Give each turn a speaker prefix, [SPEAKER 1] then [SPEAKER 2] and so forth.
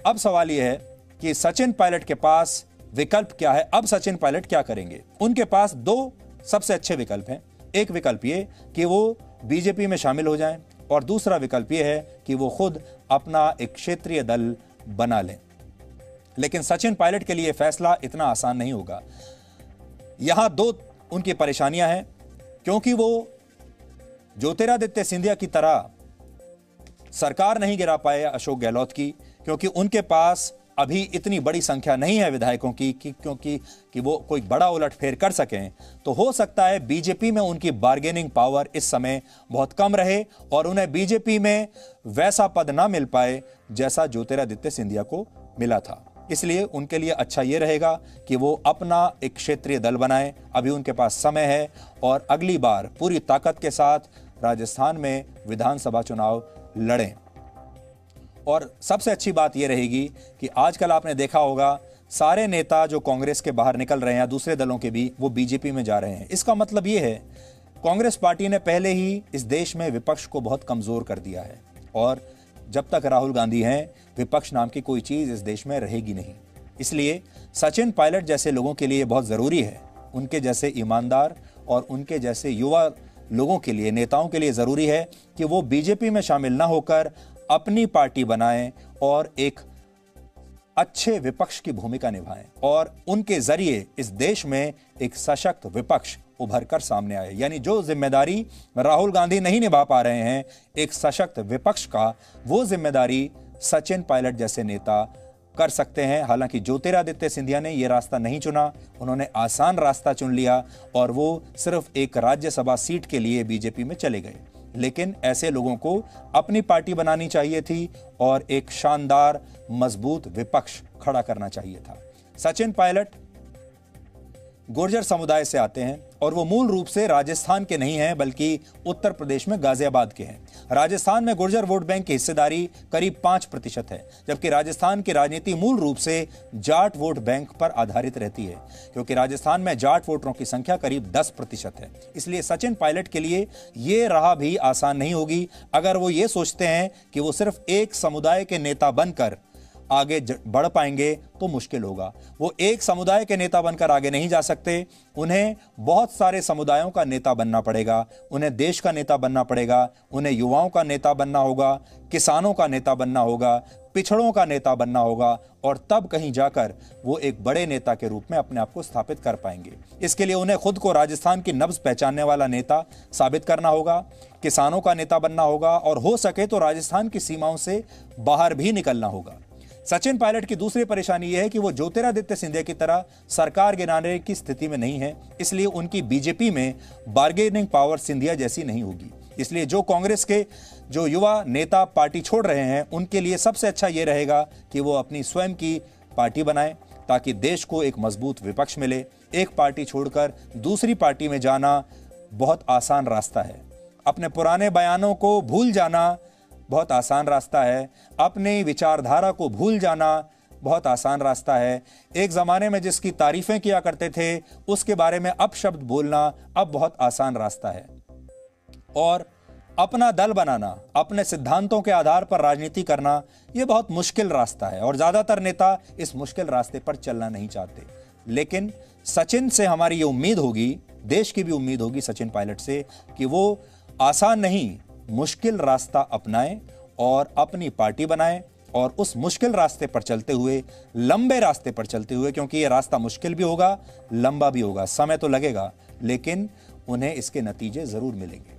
[SPEAKER 1] अब सवाल यह है कि सचिन पायलट के पास विकल्प क्या है। अब सचिन पायलट क्या करेंगे? उनके पास दो सबसे अच्छे विकल्प हैं। एक विकल्प ये कि वो बीजेपी में शामिल हो जाएं और दूसरा विकल्प ये है कि वो खुद अपना एक क्षेत्रीय दल बना लें। लेकिन सचिन पायलट के लिए फैसला इतना आसान नहीं होगा। यहां दो उनकी परेशानियां हैं, क्योंकि वो ज्योतिरादित्य सिंधिया की तरह सरकार नहीं गिरा पाए अशोक गहलोत की, क्योंकि उनके पास अभी इतनी बड़ी संख्या नहीं है विधायकों की कि वो कोई बड़ा उलटफेर कर सकें। तो हो सकता है बीजेपी में उनकी बार्गेनिंग पावर इस समय बहुत कम रहे और उन्हें बीजेपी में वैसा पद ना मिल पाए जैसा ज्योतिरादित्य सिंधिया को मिला था। इसलिए उनके लिए अच्छा यह रहेगा कि वो अपना एक क्षेत्रीय दल बनाएं। अभी उनके पास समय है और अगली बार पूरी ताकत के साथ राजस्थान में विधानसभा चुनाव लड़ें। और सबसे अच्छी बात यह रहेगी कि आजकल आपने देखा होगा सारे नेता जो कांग्रेस के बाहर निकल रहे हैं या दूसरे दलों के भी, वो बीजेपी में जा रहे हैं। इसका मतलब यह है कांग्रेस पार्टी ने पहले ही इस देश में विपक्ष को बहुत कमजोर कर दिया है और जब तक राहुल गांधी हैं विपक्ष नाम की कोई चीज इस देश में रहेगी नहीं। इसलिए सचिन पायलट जैसे लोगों के लिए बहुत जरूरी है, उनके जैसे ईमानदार और उनके जैसे युवा लोगों के लिए, नेताओं के लिए जरूरी है कि वो बीजेपी में शामिल ना होकर अपनी पार्टी बनाएं और एक अच्छे विपक्ष की भूमिका निभाएं और उनके जरिए इस देश में एक सशक्त विपक्ष उभर कर सामने आए। यानी जो जिम्मेदारी राहुल गांधी नहीं निभा पा रहे हैं एक सशक्त विपक्ष का, वो जिम्मेदारी सचिन पायलट जैसे नेता कर सकते हैं। हालांकि ज्योतिरादित्य सिंधिया ने यह रास्ता नहीं चुना, उन्होंने आसान रास्ता चुन लिया और वो सिर्फ एक राज्यसभा सीट के लिए बीजेपी में चले गए। लेकिन ऐसे लोगों को अपनी पार्टी बनानी चाहिए थी और एक शानदार मजबूत विपक्ष खड़ा करना चाहिए था। सचिन पायलट गुर्जर समुदाय से आते हैं और वो मूल रूप से राजस्थान के नहीं हैं बल्कि उत्तर प्रदेश में गाजियाबाद के हैं। राजस्थान में गुर्जर वोट बैंक की हिस्सेदारी करीब 5% है, जबकि राजस्थान की राजनीति मूल रूप से जाट वोट बैंक पर आधारित रहती है, क्योंकि राजस्थान में जाट वोटरों की संख्या करीब 10% है। इसलिए सचिन पायलट के लिए ये राह भी आसान नहीं होगी। अगर वो ये सोचते हैं कि वो सिर्फ एक समुदाय के नेता बनकर आगे बढ़ पाएंगे तो मुश्किल होगा। वो एक समुदाय के नेता बनकर आगे नहीं जा सकते, उन्हें बहुत सारे समुदायों का नेता बनना पड़ेगा, उन्हें देश का नेता बनना पड़ेगा, उन्हें युवाओं का नेता बनना होगा, किसानों का नेता बनना होगा, पिछड़ों का नेता बनना होगा और तब कहीं जाकर वो एक बड़े नेता के रूप में अपने आप को स्थापित कर पाएंगे। इसके लिए उन्हें खुद को राजस्थान की नब्ज पहचानने वाला नेता साबित करना होगा, किसानों का नेता बनना होगा और हो सके तो राजस्थान की सीमाओं से बाहर भी निकलना होगा। सचिन पायलट की दूसरी परेशानी यह है कि वो ज्योतिरादित्य सिंधिया की तरह सरकार गिराने की स्थिति में नहीं है, इसलिए उनकी बीजेपी में बार्गेनिंग पावर सिंधिया जैसी नहीं होगी। इसलिए जो कांग्रेस के जो युवा नेता पार्टी छोड़ रहे हैं उनके लिए सबसे अच्छा यह रहेगा कि वो अपनी स्वयं की पार्टी बनाएं ताकि देश को एक मजबूत विपक्ष मिले। एक पार्टी छोड़कर दूसरी पार्टी में जाना बहुत आसान रास्ता है, अपने पुराने बयानों को भूल जाना बहुत आसान रास्ता है, अपनी विचारधारा को भूल जाना बहुत आसान रास्ता है। एक जमाने में जिसकी तारीफें किया करते थे उसके बारे में अपशब्द बोलना अब बहुत आसान रास्ता है और अपना दल बनाना, अपने सिद्धांतों के आधार पर राजनीति करना यह बहुत मुश्किल रास्ता है और ज्यादातर नेता इस मुश्किल रास्ते पर चलना नहीं चाहते। लेकिन सचिन से हमारी ये उम्मीद होगी, देश की भी उम्मीद होगी सचिन पायलट से, कि वो आसान नहीं मुश्किल रास्ता अपनाएं और अपनी पार्टी बनाएं और उस मुश्किल रास्ते पर चलते हुए, लंबे रास्ते पर चलते हुए, क्योंकि यह रास्ता मुश्किल भी होगा, लंबा भी होगा, समय तो लगेगा, लेकिन उन्हें इसके नतीजे जरूर मिलेंगे।